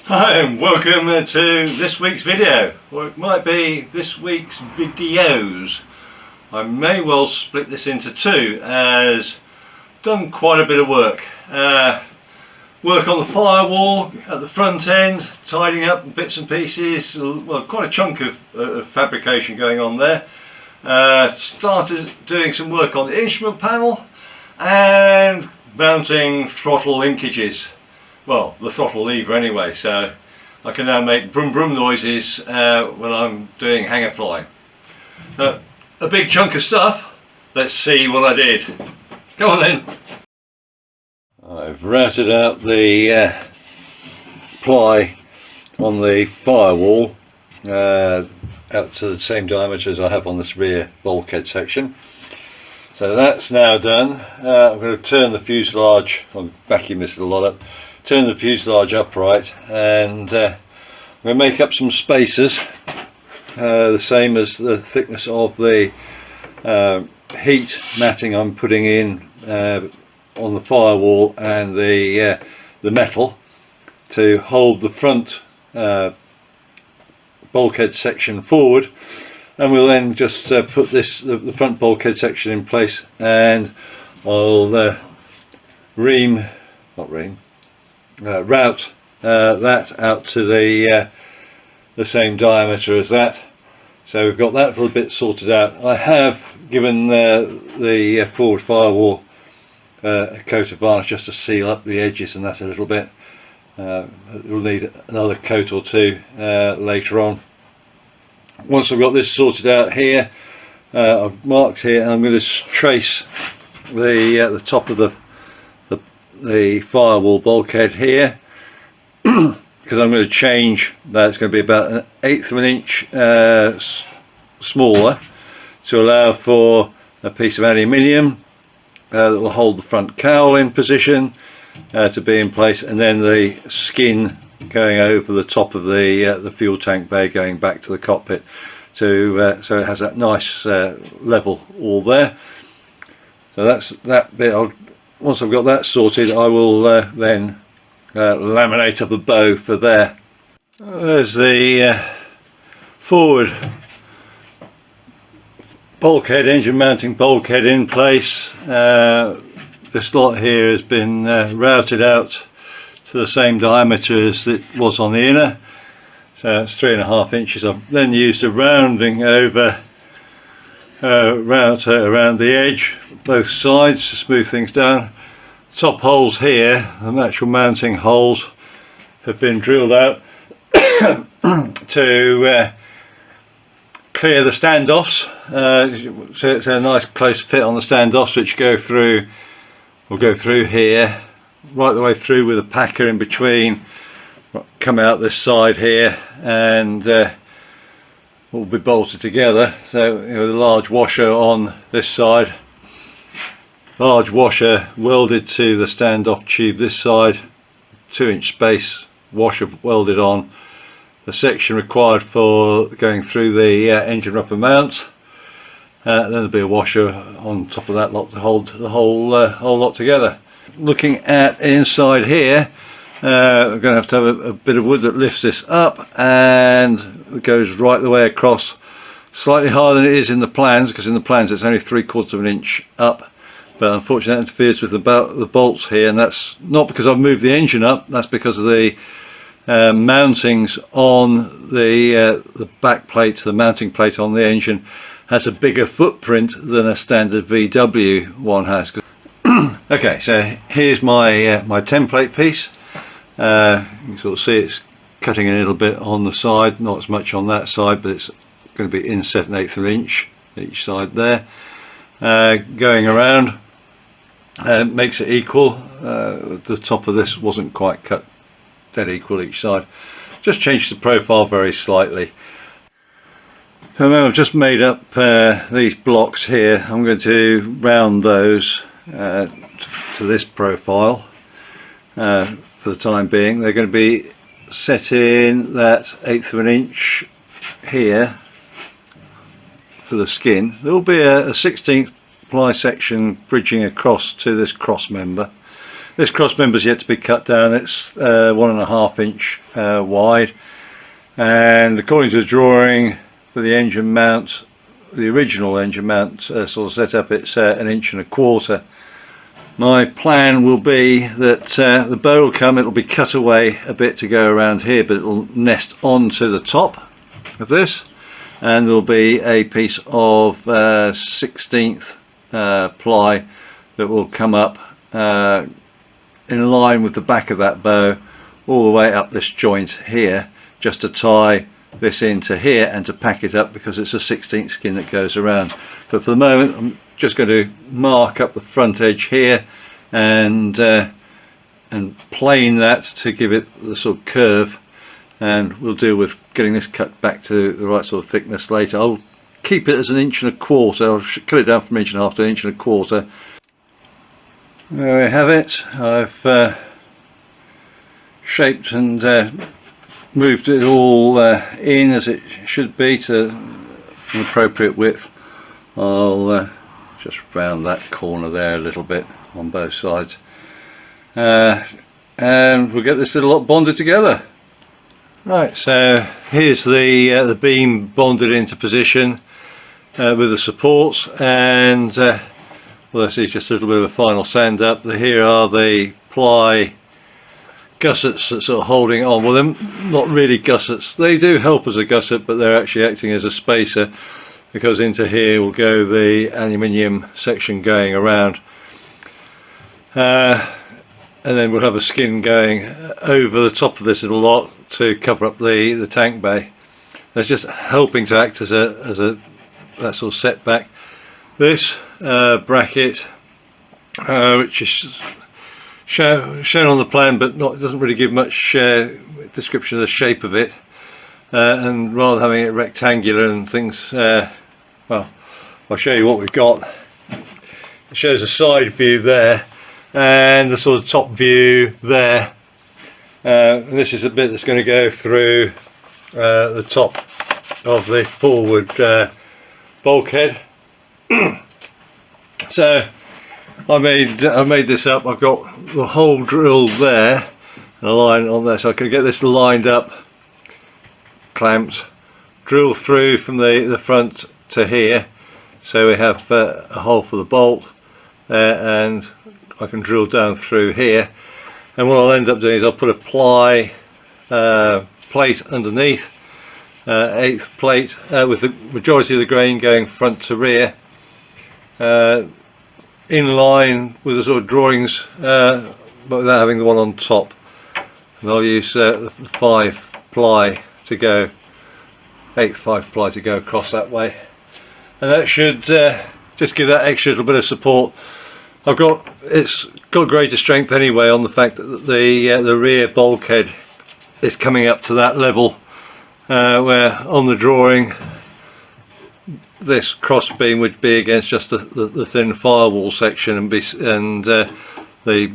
Hi and welcome to this week's video, or it might be this week's videos. I may well split this into two, as I've done quite a bit of work. Work on the firewall at the front end, tidying up bits and pieces, well, quite a chunk of fabrication going on there. Started doing some work on the instrument panel and mounting throttle linkages. Well, the throttle lever anyway, so I can now make brum brum noises when I'm doing hanger flying. A big chunk of stuff. Let's see what I did. Go on then. I've routed out the ply on the firewall out to the same diameter as I have on this rear bulkhead section. So that's now done. I'm going to turn the fuselage, I'll vacuum this a lot up, turn the fuselage upright, and I'm going to make up some spacers, the same as the thickness of the heat matting I'm putting in on the firewall and the metal, to hold the front bulkhead section forward. And we'll then just put the front bulkhead section in place, and I'll route that out to the same diameter as that. So we've got that little bit sorted out. I have given the forward firewall a coat of varnish just to seal up the edges and that a little bit. We'll need another coat or two later on. Once I've got this sorted out here, I've marked here, and I'm going to trace the top of the firewall bulkhead here, because I'm going to change that. It's going to be about 1/8 of an inch smaller, to allow for a piece of aluminium that will hold the front cowl in position to be in place, and then the skin going over the top of the fuel tank bay going back to the cockpit, so it has that nice level all there. So that's that bit. Once I've got that sorted, I will then laminate up a bow for there. There's the forward bulkhead, engine mounting bulkhead in place. This lot here has been routed out to the same diameter as it was on the inner, so it's 3.5 inches. I've then used a rounding over router around the edge, both sides, to smooth things down. Top holes here, the natural mounting holes, have been drilled out to clear the standoffs. So it's a nice close fit on the standoffs, which will go through here, right the way through, with a packer in between, come out this side here, and will be bolted together. So the large washer on this side, large washer welded to the standoff tube this side, 2-inch space, washer welded on, the section required for going through the engine upper mount. Then there'll be a washer on top of that lot to hold the whole lot together. Looking at inside here, we're going to have a bit of wood that lifts this up, and it goes right the way across, slightly higher than it is in the plans, because in the plans it's only 3/4 of an inch up, but unfortunately that interferes with the bolts here, and that's not because I've moved the engine up, that's because of the mountings on the back plate. The mounting plate on the engine has a bigger footprint than a standard VW one has. Okay, so here's my my template piece. You can sort of see it's cutting a little bit on the side, not as much on that side, but it's going to be inset 1/8 of an inch each side there. Going around makes it equal. The top of this wasn't quite cut dead equal each side, just changed the profile very slightly. So now I've just made up these blocks here. I'm going to round those to this profile for the time being. They're going to be set in that 1/8 of an inch here for the skin. There will be a 1/16 ply section bridging across to this cross member. This cross member is yet to be cut down. It's 1.5 inch wide, and according to the drawing for the engine mount, the original engine mount sort of set up, it's 1.25 inches. My plan will be that the bow will come, it'll be cut away a bit to go around here, but it'll nest onto the top of this, and there'll be a piece of 16th ply that will come up in line with the back of that bow all the way up this joint here, just to tie this into here and to pack it up, because it's a 16th skin that goes around. But for the moment I'm just going to mark up the front edge here and plane that to give it the sort of curve, and we'll deal with getting this cut back to the right sort of thickness later. I'll keep it as 1.25 inches. I'll cut it down from 1.5 inches to 1.25 inches. There we have it. I've shaped and moved it all in as it should be to an appropriate width. I'll just round that corner there a little bit on both sides, and we'll get this little lot bonded together. Right, so here's the beam bonded into position with the supports, and well, this is just a little bit of a final sand up. Here are the ply gussets that's sort of holding on. Well, they're not really gussets. They do help as a gusset, but they're actually acting as a spacer, because into here will go the aluminium section going around, and then we'll have a skin going over the top of this little lot to cover up the tank bay. That's just helping to act as a that sort of setback. This bracket, which is shown on the plan, but it doesn't really give much description of the shape of it, and rather having it rectangular and things, well, I'll show you what we've got. It shows a side view there and the sort of top view there, and this is a bit that's going to go through the top of the forward bulkhead. So I made this up. I've got the hole drilled there and a line on there, so I can get this lined up, clamped, drill through from the front to here, so we have a hole for the bolt there, and I can drill down through here. And what I'll end up doing is I'll put a ply plate underneath, 1/8 plate, with the majority of the grain going front to rear, in line with the sort of drawings, but without having the one on top. And I'll use the 5 ply to go, 1/8 5 ply to go across that way, and that should just give that extra little bit of support. It's got greater strength anyway on the fact that the rear bulkhead is coming up to that level, where on the drawing this cross beam would be against just the thin firewall section, and the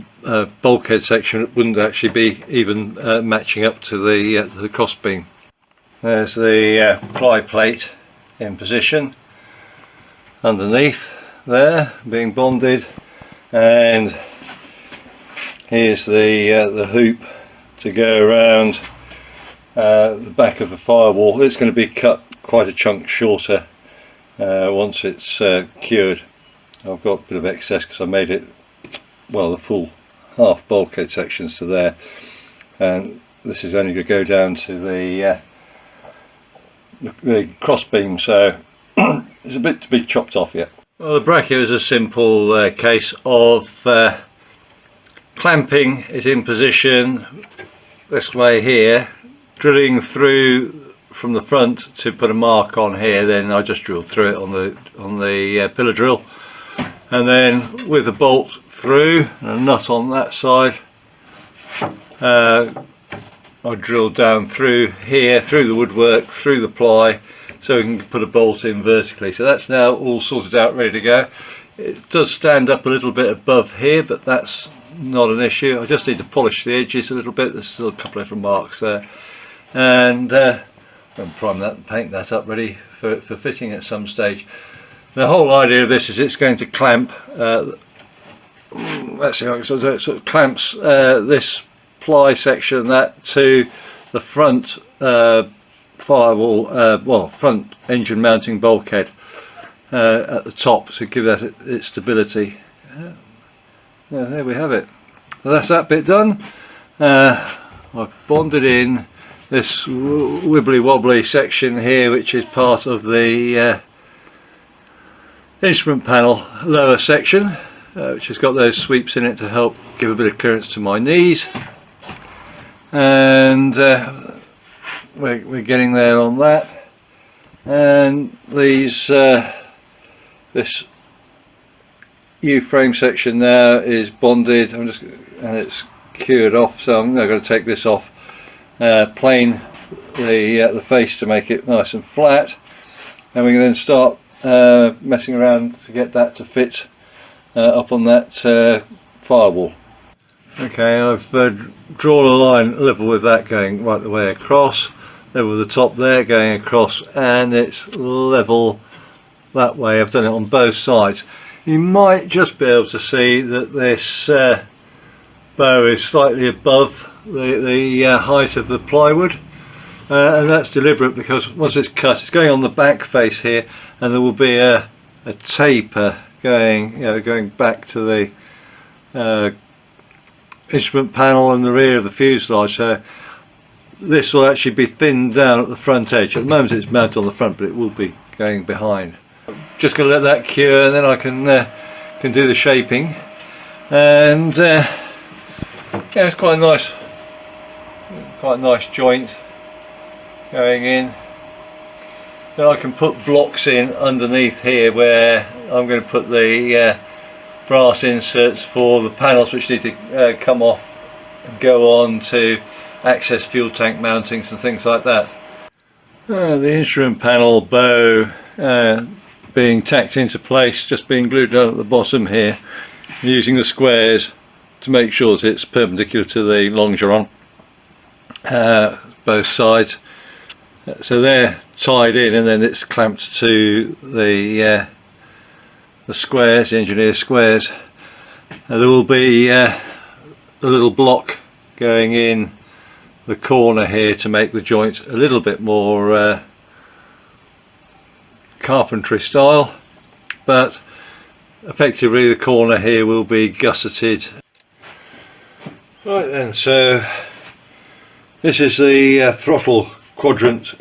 bulkhead section wouldn't actually be even matching up to the cross beam. There's the ply plate in position underneath there, being bonded, and here's the hoop to go around the back of the firewall. It's going to be cut quite a chunk shorter once it's cured. I've got a bit of excess because I made it, well, the full half bulkhead sections to there, and this is only going to go down to the cross beam, so it's a bit to be chopped off yet. Well, the bracket is a simple case of clamping it in position this way here, drilling through from the front to put a mark on here, then I just drill through it on the pillar drill, and then with a bolt through and a nut on that side, I drill down through here, through the woodwork, through the ply, so we can put a bolt in vertically. So that's now all sorted out, ready to go. It does stand up a little bit above here, but that's not an issue. I just need to polish the edges a little bit. There's still a couple of little marks there, and prime that and paint that up, ready for fitting at some stage. The whole idea of this is it's going to clamp that's the so it sort of clamps this ply section that to the front firewall, well, front engine mounting bulkhead at the top to give that its stability. Yeah, there we have it. So that's that bit done. I've bonded in this wibbly wobbly section here, which is part of the instrument panel lower section, which has got those sweeps in it to help give a bit of clearance to my knees, and we're getting there on that. And these this U-frame section now is bonded. And it's cured off, so I'm now going to take this off, plane the face to make it nice and flat, and we can then start messing around to get that to fit up on that firewall. Okay, I've drawn a line level with that going right the way across, level with the top there going across, and it's level that way. I've done it on both sides. You might just be able to see that this bow is slightly above the height of the plywood, and that's deliberate because once it's cut, it's going on the back face here, and there will be a taper going, going back to the instrument panel and the rear of the fuselage. So this will actually be thinned down at the front edge. At the moment it's mounted on the front, but it will be going behind. Just going to let that cure, and then I can do the shaping. And yeah, it's quite a nice joint going in. Then I can put blocks in underneath here where I'm going to put the brass inserts for the panels, which need to come off and go on to access fuel tank mountings and things like that. The instrument panel bow being tacked into place, just being glued down at the bottom here, using the squares to make sure that it's perpendicular to the longeron, both sides. So they're tied in, and then it's clamped to the squares, the engineer squares. There will be a little block going in the corner here to make the joint a little bit more carpentry style, but effectively the corner here will be gusseted. Right then, so this is the throttle quadrant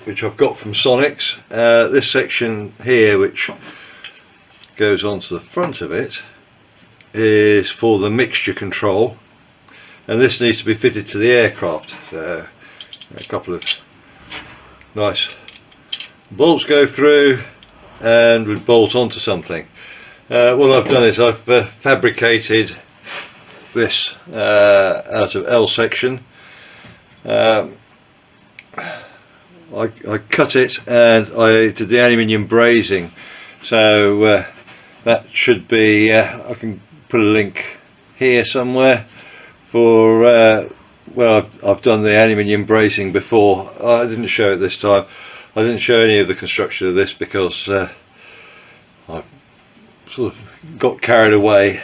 which I've got from Sonics. This section here, which goes onto the front of it, is for the mixture control, and this needs to be fitted to the aircraft. So a couple of nice bolts go through and we bolt onto something. What I've done is I've fabricated this out of L section. I cut it and I did the aluminium brazing, so that should be, I can put a link here somewhere for well, I've done the aluminium brazing before. I didn't show it this time. I didn't show any of the construction of this because I sort of got carried away.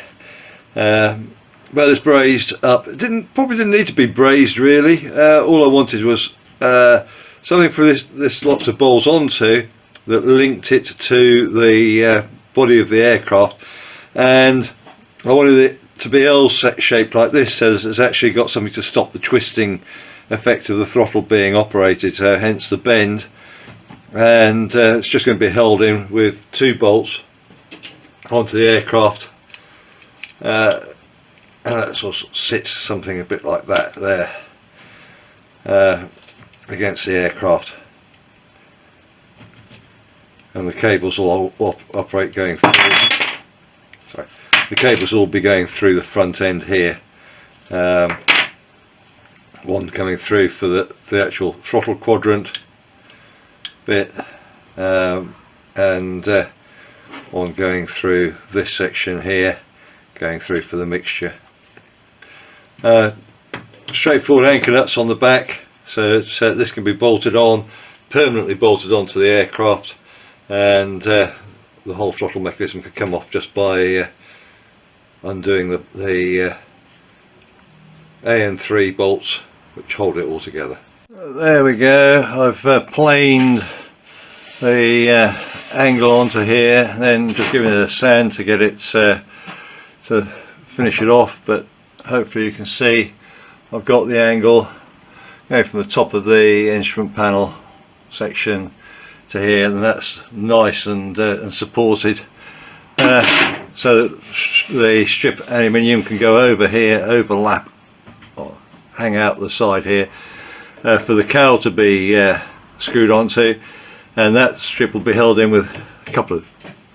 But it's brazed up. It probably didn't need to be brazed really. All I wanted was something for this lot to bolt onto that linked it to the body of the aircraft, and I wanted it to be L-shaped like this, so it's actually got something to stop the twisting effect of the throttle being operated, hence the bend. And it's just going to be held in with 2 bolts onto the aircraft, and that sort of sits something a bit like that there against the aircraft, and the cables will operate going through. Sorry, the cables will be going through the front end here. One coming through for the actual throttle quadrant bit, and one going through this section here, going through for the mixture. Straightforward anchor nuts on the back, so this can be bolted on, permanently bolted onto the aircraft, and the whole throttle mechanism could come off just by undoing the AN3 bolts which hold it all together. There we go. I've planed the angle onto here, then just giving it a sand to get it to finish it off, but hopefully you can see I've got the angle going from the top of the instrument panel section to here, and that's nice and supported, so that the strip aluminium can go over here, overlap, or hang out the side here, for the cowl to be screwed onto, and that strip will be held in with a couple of,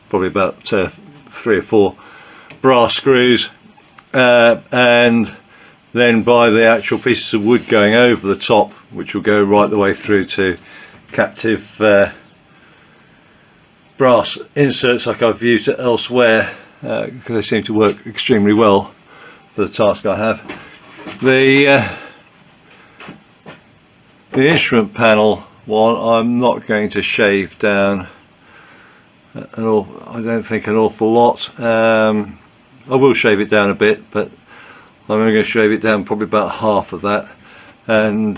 probably about 3 or 4 brass screws, and then by the actual pieces of wood going over the top, which will go right the way through to captive brass inserts like I've used it elsewhere, because they seem to work extremely well for the task I have. The instrument panel one, I'm not going to shave down I don't think an awful lot. I will shave it down a bit, but I'm only going to shave it down probably about half of that. And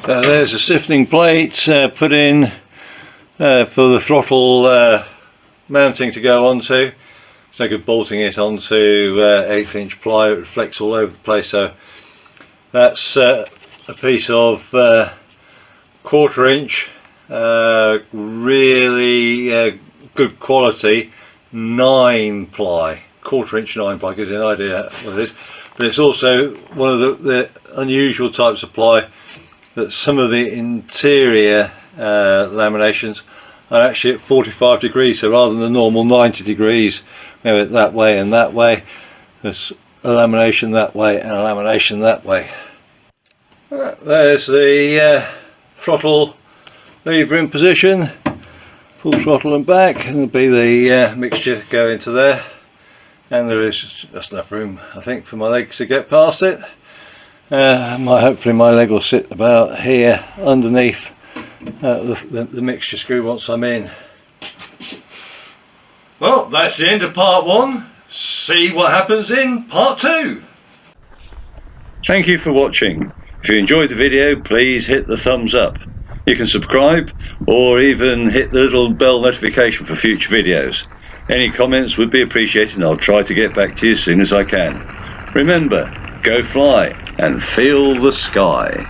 there's a sifting plate put in for the throttle mounting to go onto. It's no good bolting it onto 1/8 inch ply, it reflects all over the place. So that's a piece of 1/4 inch, really good quality 9 ply, 1/4 inch 9 ply, gives you an idea what it is. But it's also one of the unusual types of ply that some of the interior laminations are actually at 45 degrees, so rather than the normal 90 degrees, we have it that way and that way. There's a lamination that way and a lamination that way. There's the throttle lever in position, full throttle and back, and there'll be the mixture go into there, and there is just enough room, I think, for my legs to get past it. Hopefully my leg will sit about here underneath the mixture screw once I'm in. Well, that's the end of part 1. See what happens in part 2. Thank you for watching. If you enjoyed the video, please hit the thumbs up. You can subscribe or even hit the little bell notification for future videos. Any comments would be appreciated, and I'll try to get back to you as soon as I can. Remember, go fly and feel the sky.